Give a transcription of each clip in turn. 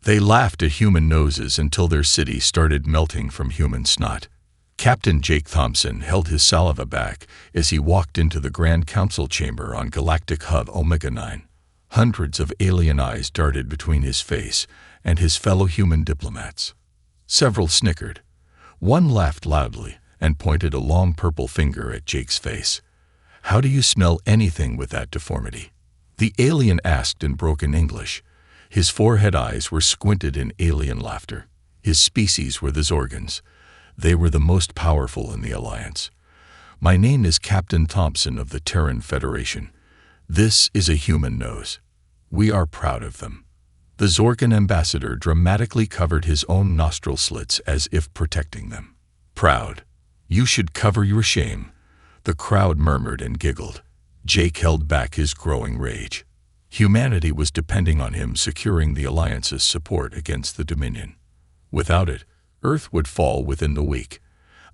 They laughed at human noses until their city started melting from human snot. Captain Jake Thompson held his saliva back as he walked into the Grand Council chamber on Galactic Hub Omega-9. Hundreds of alien eyes darted between his face and his fellow human diplomats. Several snickered. One laughed loudly and pointed a long purple finger at Jake's face. "How do you smell anything with that deformity?" The alien asked in broken English. His forehead eyes were squinted in alien laughter. His species were the Zorgans. They were the most powerful in the Alliance. "My name is Captain Thompson of the Terran Federation. This is a human nose. We are proud of them." The Zorgan ambassador dramatically covered his own nostril slits as if protecting them. "Proud? You should cover your shame." The crowd murmured and giggled. Jake held back his growing rage. Humanity was depending on him securing the Alliance's support against the Dominion. Without it, Earth would fall within the week.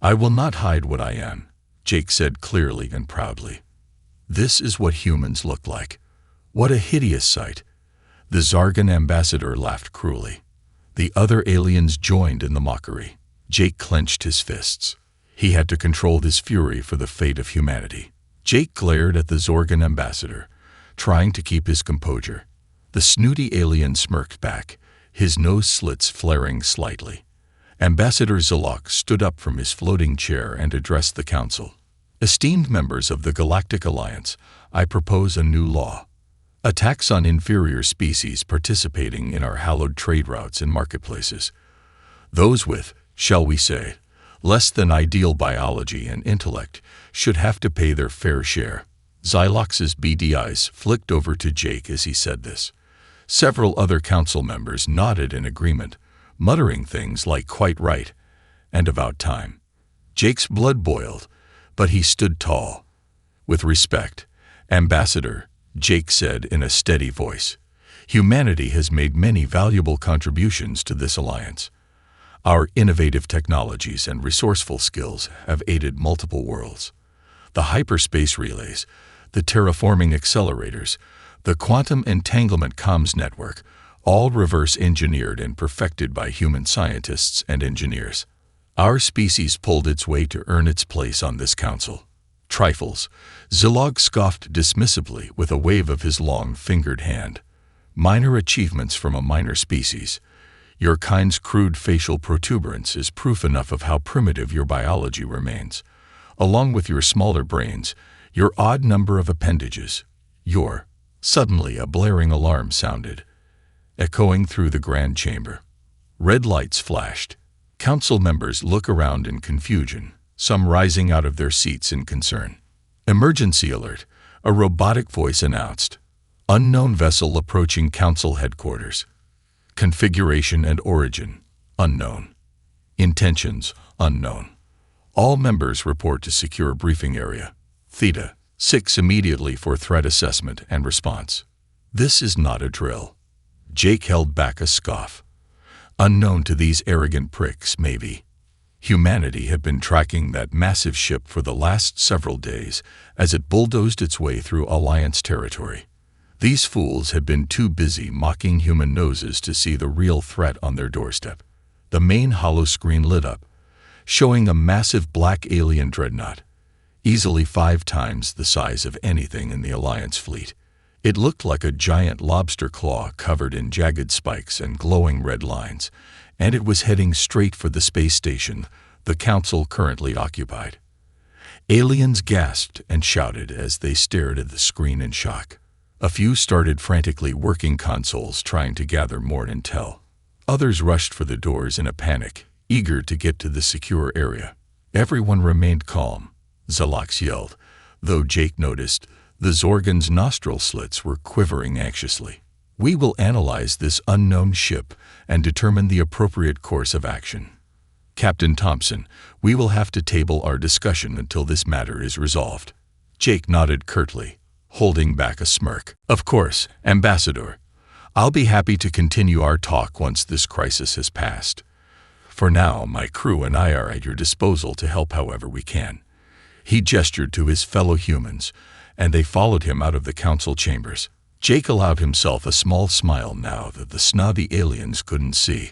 "I will not hide what I am," Jake said clearly and proudly. "This is what humans look like. What a hideous sight." The Zargan ambassador laughed cruelly. The other aliens joined in the mockery. Jake clenched his fists. He had to control his fury for the fate of humanity. Jake glared at the Zorgan ambassador, trying to keep his composure. The snooty alien smirked back, his nose slits flaring slightly. Ambassador Zalok stood up from his floating chair and addressed the council. "Esteemed members of the Galactic Alliance, I propose a new law. Attacks on inferior species participating in our hallowed trade routes and marketplaces. Those with, shall we say, less than ideal biology and intellect should have to pay their fair share." Xylox's beady eyes flicked over to Jake as he said this. Several other council members nodded in agreement, muttering things like "quite right" and "about time." Jake's blood boiled, but he stood tall. "With respect, Ambassador," Jake said in a steady voice, "humanity has made many valuable contributions to this alliance. Our innovative technologies and resourceful skills have aided multiple worlds. The hyperspace relays, the terraforming accelerators, the quantum entanglement comms network, all reverse engineered and perfected by human scientists and engineers. Our species pulled its way to earn its place on this council." "Trifles," Zilog scoffed dismissively with a wave of his long-fingered hand. "Minor achievements from a minor species. Your kind's crude facial protuberance is proof enough of how primitive your biology remains. Along with your smaller brains, your odd number of appendages, your—" Suddenly a blaring alarm sounded, echoing through the grand chamber. Red lights flashed. Council members looked around in confusion, some rising out of their seats in concern. "Emergency alert," a robotic voice announced. "Unknown vessel approaching council headquarters. Configuration and origin, unknown. Intentions, unknown. All members report to secure briefing area. Theta 6 immediately for threat assessment and response." This is not a drill. Jake held back a scoff. Unknown to these arrogant pricks, maybe. Humanity had been tracking that massive ship for the last several days as it bulldozed its way through Alliance territory. These fools had been too busy mocking human noses to see the real threat on their doorstep. The main holoscreen lit up, showing a massive black alien dreadnought, easily 5 times the size of anything in the Alliance fleet. It looked like a giant lobster claw covered in jagged spikes and glowing red lines, and it was heading straight for the space station the Council currently occupied. Aliens gasped and shouted as they stared at the screen in shock. A few started frantically working consoles trying to gather more intel. Others rushed for the doors in a panic, eager to get to the secure area. Everyone remained calm, Zalox yelled, though Jake noticed the Zorgan's nostril slits were quivering anxiously. "We will analyze this unknown ship and determine the appropriate course of action. Captain Thompson, we will have to table our discussion until this matter is resolved." Jake nodded curtly, holding back a smirk. "Of course, Ambassador. I'll be happy to continue our talk once this crisis has passed. For now, my crew and I are at your disposal to help however we can." He gestured to his fellow humans, and they followed him out of the council chambers. Jake allowed himself a small smile now that the snobby aliens couldn't see.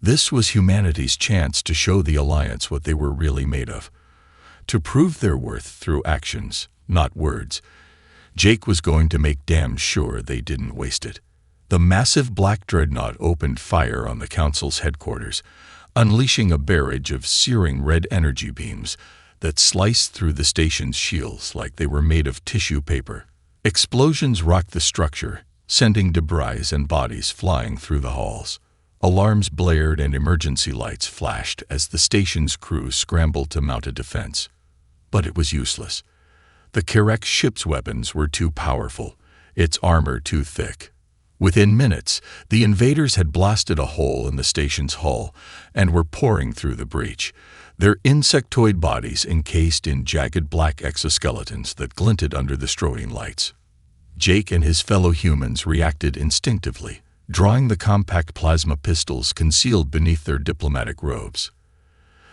This was humanity's chance to show the Alliance what they were really made of. To prove their worth through actions, not words. Jake was going to make damn sure they didn't waste it. The massive black dreadnought opened fire on the Council's headquarters, unleashing a barrage of searing red energy beams that sliced through the station's shields like they were made of tissue paper. Explosions rocked the structure, sending debris and bodies flying through the halls. Alarms blared and emergency lights flashed as the station's crew scrambled to mount a defense. But it was useless. The Kerek's ship's weapons were too powerful, its armor too thick. Within minutes, the invaders had blasted a hole in the station's hull and were pouring through the breach, their insectoid bodies encased in jagged black exoskeletons that glinted under the strobing lights. Jake and his fellow humans reacted instinctively, drawing the compact plasma pistols concealed beneath their diplomatic robes.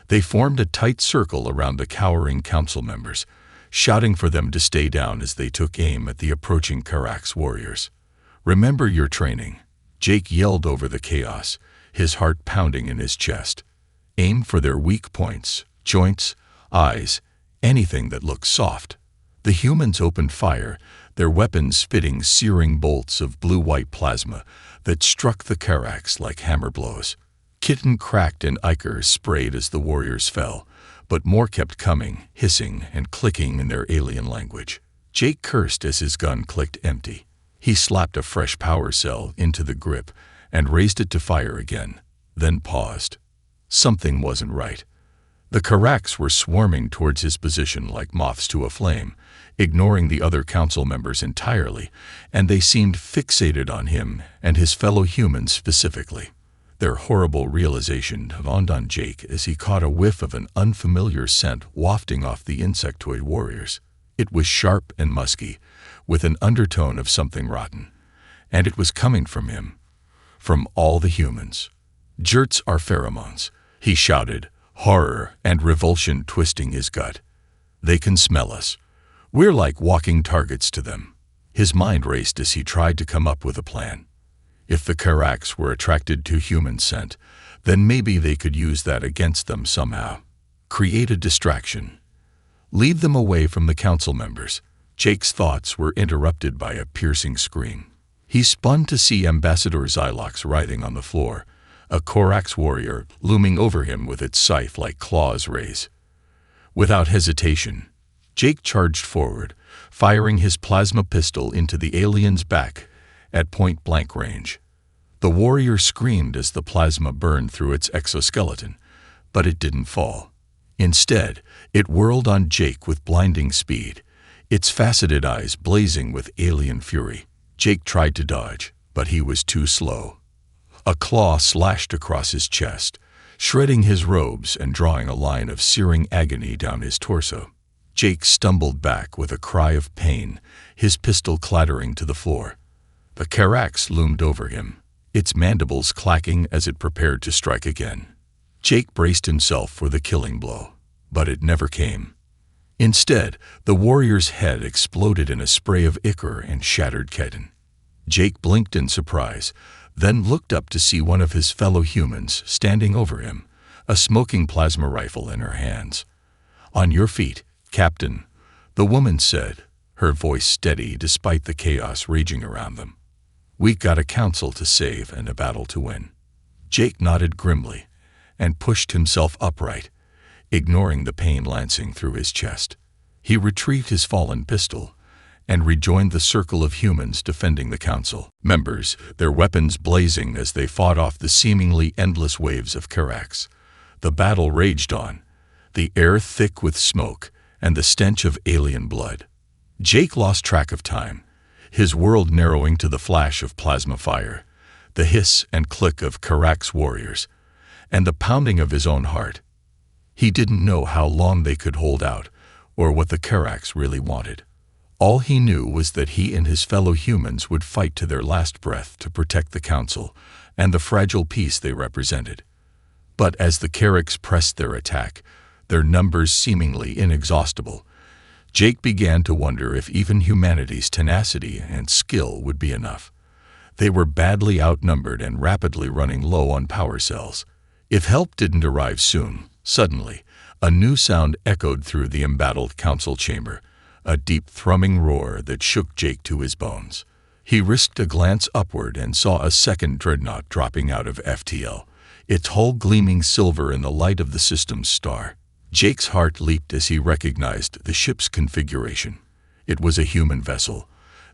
They formed a tight circle around the cowering council members, shouting for them to stay down as they took aim at the approaching Kerek's warriors. "Remember your training," Jake yelled over the chaos, his heart pounding in his chest. "Aim for their weak points, joints, eyes, anything that looks soft." The humans opened fire, their weapons spitting searing bolts of blue-white plasma that struck the Kerek's like hammer blows. Kitten cracked and Iker sprayed as the warriors fell, but more kept coming, hissing and clicking in their alien language. Jake cursed as his gun clicked empty. He slapped a fresh power cell into the grip and raised it to fire again, then paused. Something wasn't right. The Kerek's were swarming towards his position like moths to a flame, ignoring the other council members entirely, and they seemed fixated on him and his fellow humans specifically. Their horrible realization dawned on Jake as he caught a whiff of an unfamiliar scent wafting off the insectoid warriors. It was sharp and musky, with an undertone of something rotten, and it was coming from him, from all the humans. "Jerts are pheromones," he shouted, horror and revulsion twisting his gut. "They can smell us. We're like walking targets to them." His mind raced as he tried to come up with a plan. If the Kerek's were attracted to human scent, then maybe they could use that against them somehow. Create a distraction. Lead them away from the council members. Jake's thoughts were interrupted by a piercing scream. He spun to see Ambassador Xylox writhing on the floor, a Korax warrior looming over him with its scythe like claws raised. Without hesitation, Jake charged forward, firing his plasma pistol into the alien's back at point-blank range. The warrior screamed as the plasma burned through its exoskeleton, but it didn't fall. Instead, it whirled on Jake with blinding speed, its faceted eyes blazing with alien fury. Jake tried to dodge, but he was too slow. A claw slashed across his chest, shredding his robes and drawing a line of searing agony down his torso. Jake stumbled back with a cry of pain, his pistol clattering to the floor. The Kerek's loomed over him, its mandibles clacking as it prepared to strike again. Jake braced himself for the killing blow, but it never came. Instead, the warrior's head exploded in a spray of ichor and shattered chitin. Jake blinked in surprise, then looked up to see one of his fellow humans standing over him, a smoking plasma rifle in her hands. "On your feet, Captain," the woman said, her voice steady despite the chaos raging around them. "We got a council to save and a battle to win." Jake nodded grimly and pushed himself upright, ignoring the pain lancing through his chest. He retrieved his fallen pistol and rejoined the circle of humans defending the council members, their weapons blazing as they fought off the seemingly endless waves of Kerek's. The battle raged on, the air thick with smoke and the stench of alien blood. Jake lost track of time, his world narrowing to the flash of plasma fire, the hiss and click of Kerek's warriors, and the pounding of his own heart. He didn't know how long they could hold out, or what the Kerek's really wanted. All he knew was that he and his fellow humans would fight to their last breath to protect the council and the fragile peace they represented. But as the Kerek's pressed their attack, their numbers seemingly inexhaustible, Jake began to wonder if even humanity's tenacity and skill would be enough. They were badly outnumbered and rapidly running low on power cells. If help didn't arrive soon, suddenly, a new sound echoed through the embattled council chamber, a deep thrumming roar that shook Jake to his bones. He risked a glance upward and saw a second dreadnought dropping out of FTL, its hull gleaming silver in the light of the system's star. Jake's heart leaped as he recognized the ship's configuration. It was a human vessel,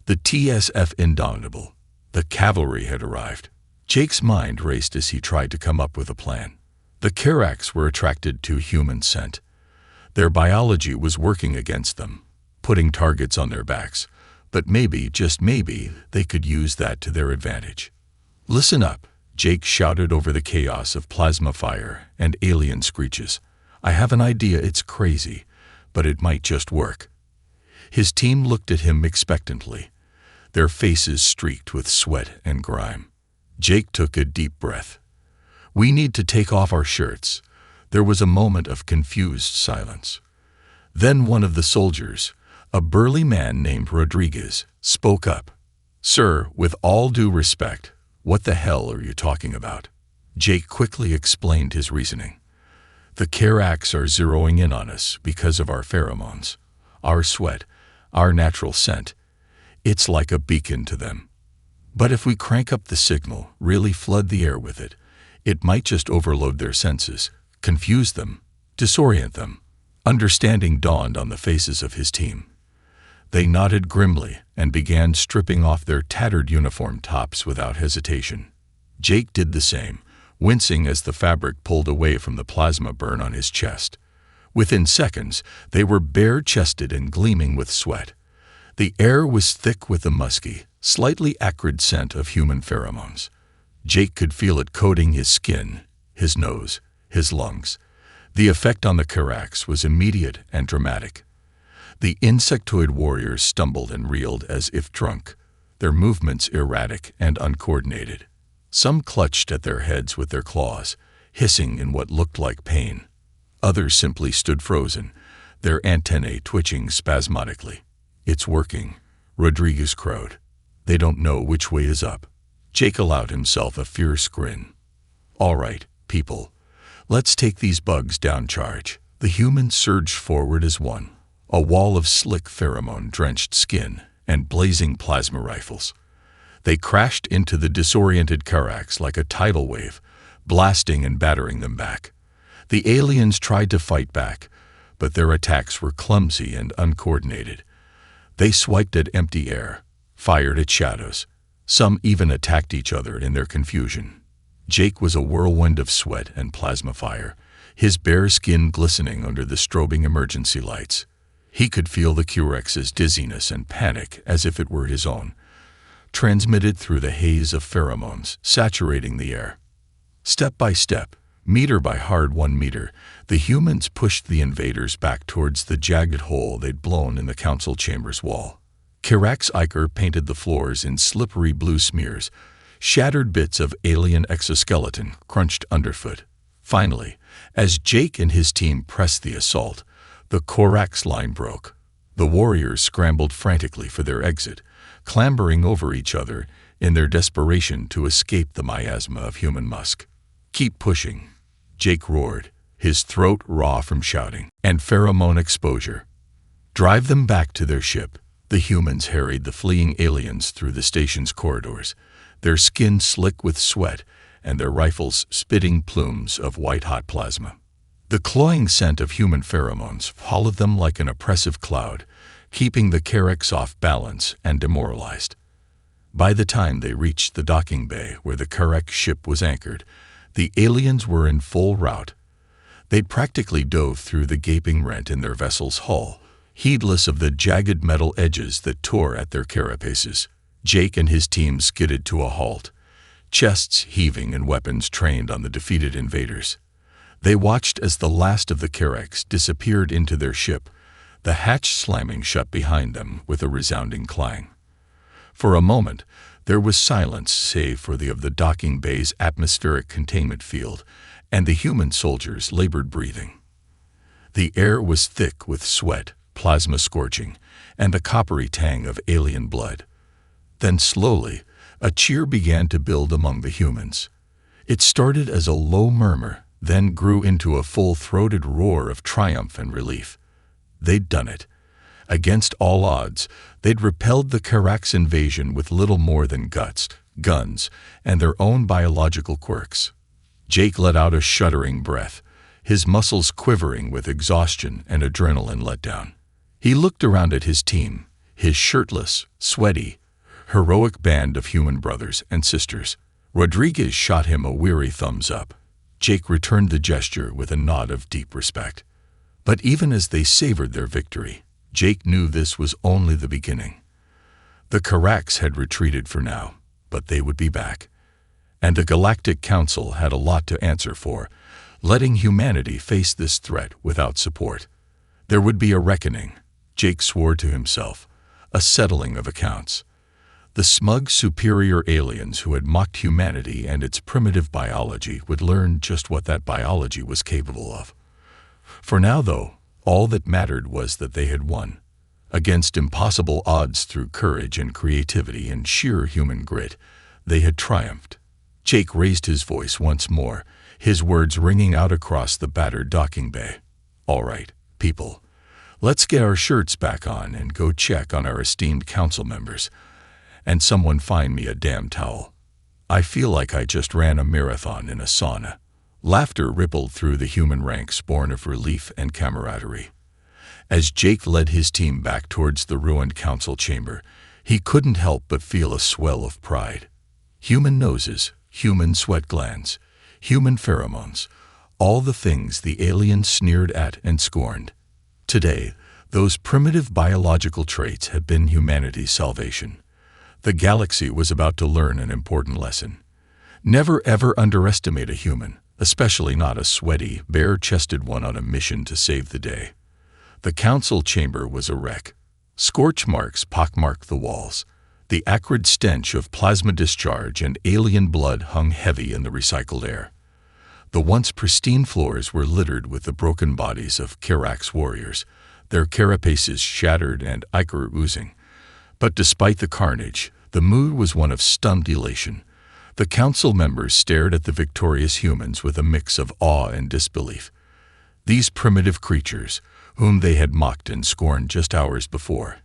the TSF Indomitable. The cavalry had arrived. Jake's mind raced as he tried to come up with a plan. The Karax were attracted to human scent. Their biology was working against them, putting targets on their backs, but maybe, just maybe, they could use that to their advantage. "Listen up," Jake shouted over the chaos of plasma fire and alien screeches. "I have an idea. It's crazy, but it might just work." His team looked at him expectantly, their faces streaked with sweat and grime. Jake took a deep breath. "We need to take off our shirts." There was a moment of confused silence. Then one of the soldiers, a burly man named Rodriguez, spoke up. "Sir, with all due respect, what the hell are you talking about?" Jake quickly explained his reasoning. "The Karax are zeroing in on us because of our pheromones, our sweat, our natural scent. It's like a beacon to them. But if we crank up the signal, really flood the air with it, it might just overload their senses, confuse them, disorient them." Understanding dawned on the faces of his team. They nodded grimly and began stripping off their tattered uniform tops without hesitation. Jake did the same, wincing as the fabric pulled away from the plasma burn on his chest. Within seconds, they were bare-chested and gleaming with sweat. The air was thick with the musky, slightly acrid scent of human pheromones. Jake could feel it coating his skin, his nose, his lungs. The effect on the Karax was immediate and dramatic. The insectoid warriors stumbled and reeled as if drunk, their movements erratic and uncoordinated. Some clutched at their heads with their claws, hissing in what looked like pain. Others simply stood frozen, their antennae twitching spasmodically. "It's working," Rodriguez crowed. "They don't know which way is up." Jake allowed himself a fierce grin. "All right, people, let's take these bugs down." Charge. The humans surged forward as one, a wall of slick pheromone-drenched skin and blazing plasma rifles. They crashed into the disoriented Karax like a tidal wave, blasting and battering them back. The aliens tried to fight back, but their attacks were clumsy and uncoordinated. They swiped at empty air, fired at shadows. Some even attacked each other in their confusion. Jake was a whirlwind of sweat and plasma fire, his bare skin glistening under the strobing emergency lights. He could feel the Kurex's dizziness and panic as if it were his own, transmitted through the haze of pheromones saturating the air. Step by step, meter by hard-won meter, the humans pushed the invaders back towards the jagged hole they'd blown in the council chamber's wall. Karax ichor painted the floors in slippery blue smears, shattered bits of alien exoskeleton crunched underfoot. Finally, as Jake and his team pressed the assault, the Karax line broke. The warriors scrambled frantically for their exit, clambering over each other in their desperation to escape the miasma of human musk. "Keep pushing," Jake roared, his throat raw from shouting and pheromone exposure. "Drive them back to their ship." The humans harried the fleeing aliens through the station's corridors, their skin slick with sweat and their rifles spitting plumes of white-hot plasma. The cloying scent of human pheromones followed them like an oppressive cloud, keeping the Karax off balance and demoralized. By the time they reached the docking bay where the Karax ship was anchored, the aliens were in full rout. They'd practically dove through the gaping rent in their vessel's hull, heedless of the jagged metal edges that tore at their carapaces. Jake and his team skidded to a halt, chests heaving and weapons trained on the defeated invaders. They watched as the last of the Karax disappeared into their ship, the hatch slamming shut behind them with a resounding clang. For a moment, there was silence save for the of the docking bay's atmospheric containment field and the human soldiers' labored breathing. The air was thick with sweat, plasma scorching and the coppery tang of alien blood. Then slowly, a cheer began to build among the humans. It started as a low murmur, then grew into a full-throated roar of triumph and relief. They'd done it. Against all odds, they'd repelled the Karax invasion with little more than guts, guns, and their own biological quirks. Jake let out a shuddering breath, his muscles quivering with exhaustion and adrenaline letdown. He looked around at his team, his shirtless, sweaty, heroic band of human brothers and sisters. Rodriguez shot him a weary thumbs up. Jake returned the gesture with a nod of deep respect. But even as they savored their victory, Jake knew this was only the beginning. The Karax had retreated for now, but they would be back. And the Galactic Council had a lot to answer for, letting humanity face this threat without support. There would be a reckoning, Jake swore to himself, a settling of accounts. The smug, superior aliens who had mocked humanity and its primitive biology would learn just what that biology was capable of. For now, though, all that mattered was that they had won. Against impossible odds through courage and creativity and sheer human grit, they had triumphed. Jake raised his voice once more, his words ringing out across the battered docking bay. "All right, people, let's get our shirts back on and go check on our esteemed council members. And someone find me a damn towel. I feel like I just ran a marathon in a sauna." Laughter rippled through the human ranks, born of relief and camaraderie. As Jake led his team back towards the ruined council chamber, he couldn't help but feel a swell of pride. Human noses, human sweat glands, human pheromones, all the things the aliens sneered at and scorned. Today, those primitive biological traits had been humanity's salvation. The galaxy was about to learn an important lesson. Never ever underestimate a human, especially not a sweaty, bare-chested one on a mission to save the day. The council chamber was a wreck. Scorch marks pockmarked the walls. The acrid stench of plasma discharge and alien blood hung heavy in the recycled air. The once pristine floors were littered with the broken bodies of Karax warriors, their carapaces shattered and ichor oozing. But despite the carnage, the mood was one of stunned elation. The council members stared at the victorious humans with a mix of awe and disbelief. These primitive creatures, whom they had mocked and scorned just hours before,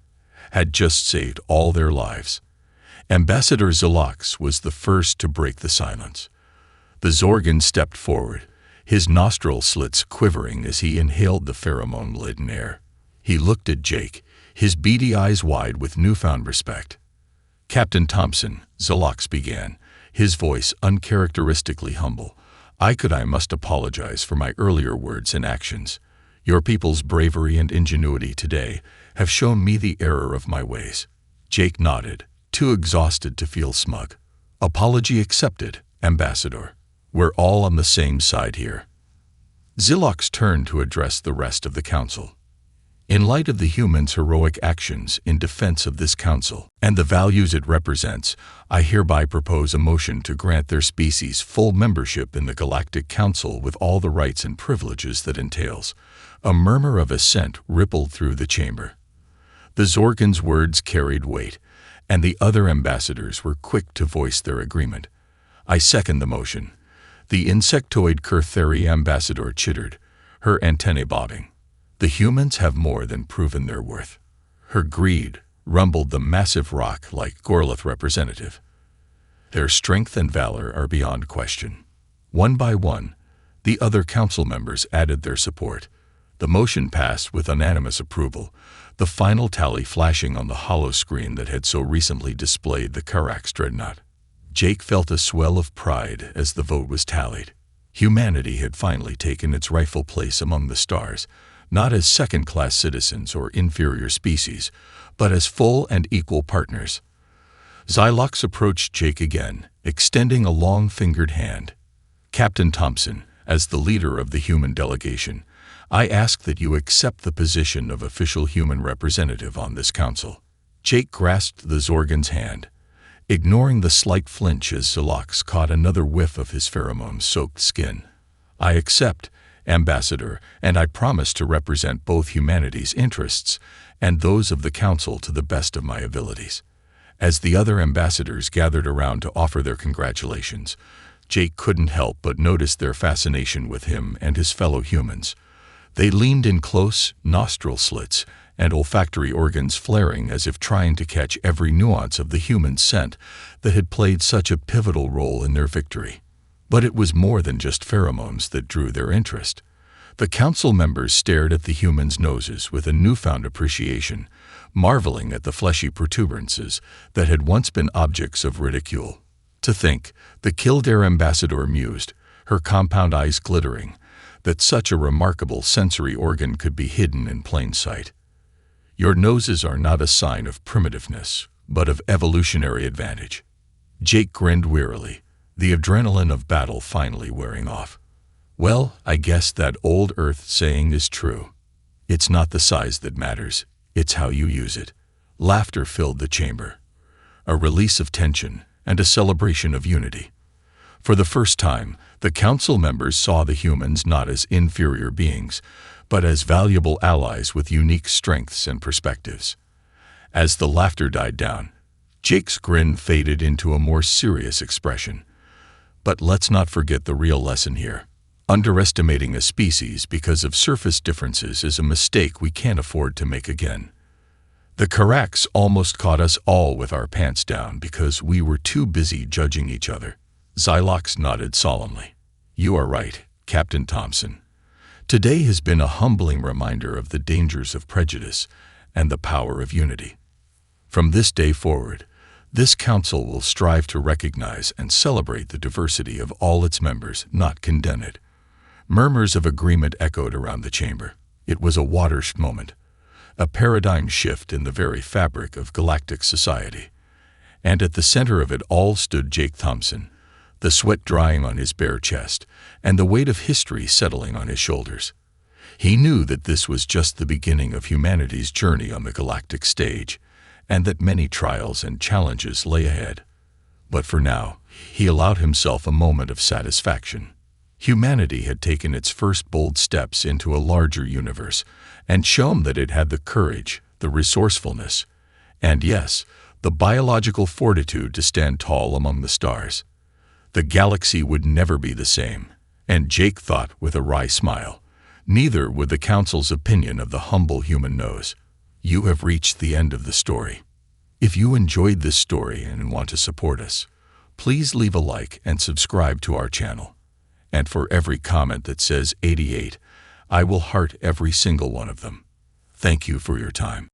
had just saved all their lives. Ambassador Zalox was the first to break the silence. The Zorgan stepped forward, his nostril slits quivering as he inhaled the pheromone-laden air. He looked at Jake, his beady eyes wide with newfound respect. "Captain Thompson," Zalox began, his voice uncharacteristically humble, I must apologize for my earlier words and actions. Your people's bravery and ingenuity today have shown me the error of my ways." Jake nodded, too exhausted to feel smug. "Apology accepted, Ambassador. We're all on the same side here." Zalox turned to address the rest of the council. "In light of the humans' heroic actions in defense of this council and the values it represents, I hereby propose a motion to grant their species full membership in the Galactic Council with all the rights and privileges that entails." A murmur of assent rippled through the chamber. The Zorgan's words carried weight, and the other ambassadors were quick to voice their agreement. "I second the motion." The insectoid Kurtheri ambassador chittered, her antennae bobbing. "The humans have more than proven their worth." Her greed, rumbled the massive rock-like Gorlith representative. "Their strength and valor are beyond question." One by one, the other council members added their support. The motion passed with unanimous approval, the final tally flashing on the hollow screen that had so recently displayed the Karax dreadnought. Jake felt a swell of pride as the vote was tallied. Humanity had finally taken its rightful place among the stars, not as second-class citizens or inferior species, but as full and equal partners. Zalox approached Jake again, extending a long-fingered hand. "Captain Thompson, as the leader of the human delegation, I ask that you accept the position of official human representative on this council." Jake grasped the Zorgan's hand, ignoring the slight flinch as Zalox caught another whiff of his pheromone-soaked skin. "I accept, Ambassador, and I promise to represent both humanity's interests and those of the Council to the best of my abilities." As the other ambassadors gathered around to offer their congratulations, Jake couldn't help but notice their fascination with him and his fellow humans. They leaned in close, nostril slits and olfactory organs flaring as if trying to catch every nuance of the human scent that had played such a pivotal role in their victory. But it was more than just pheromones that drew their interest. The council members stared at the humans' noses with a newfound appreciation, marveling at the fleshy protuberances that had once been objects of ridicule. To think, the Kildare ambassador mused, her compound eyes glittering, that such a remarkable sensory organ could be hidden in plain sight. "Your noses are not a sign of primitiveness, but of evolutionary advantage." Jake grinned wearily, the adrenaline of battle finally wearing off. "Well, I guess that old Earth saying is true. It's not the size that matters, it's how you use it." Laughter filled the chamber, a release of tension and a celebration of unity. For the first time, the council members saw the humans not as inferior beings, but as valuable allies with unique strengths and perspectives. As the laughter died down, Jake's grin faded into a more serious expression. But let's not forget the real lesson here. Underestimating a species because of surface differences is a mistake we can't afford to make again. The Karax almost caught us all with our pants down because we were too busy judging each other. Xylox nodded solemnly. "You are right, Captain Thompson. Today has been a humbling reminder of the dangers of prejudice and the power of unity. From this day forward, this council will strive to recognize and celebrate the diversity of all its members, not condemn it." Murmurs of agreement echoed around the chamber. It was a watershed moment, a paradigm shift in the very fabric of galactic society. And at the center of it all stood Jake Thompson, the sweat drying on his bare chest and the weight of history settling on his shoulders. He knew that this was just the beginning of humanity's journey on the galactic stage, and that many trials and challenges lay ahead. But for now, he allowed himself a moment of satisfaction. Humanity had taken its first bold steps into a larger universe and shown that it had the courage, the resourcefulness, and yes, the biological fortitude to stand tall among the stars. The galaxy would never be the same, and Jake thought with a wry smile. Neither would the Council's opinion of the humble human nose. You have reached the end of the story. If you enjoyed this story and want to support us, please leave a like and subscribe to our channel. And for every comment that says 88, I will heart every single one of them. Thank you for your time.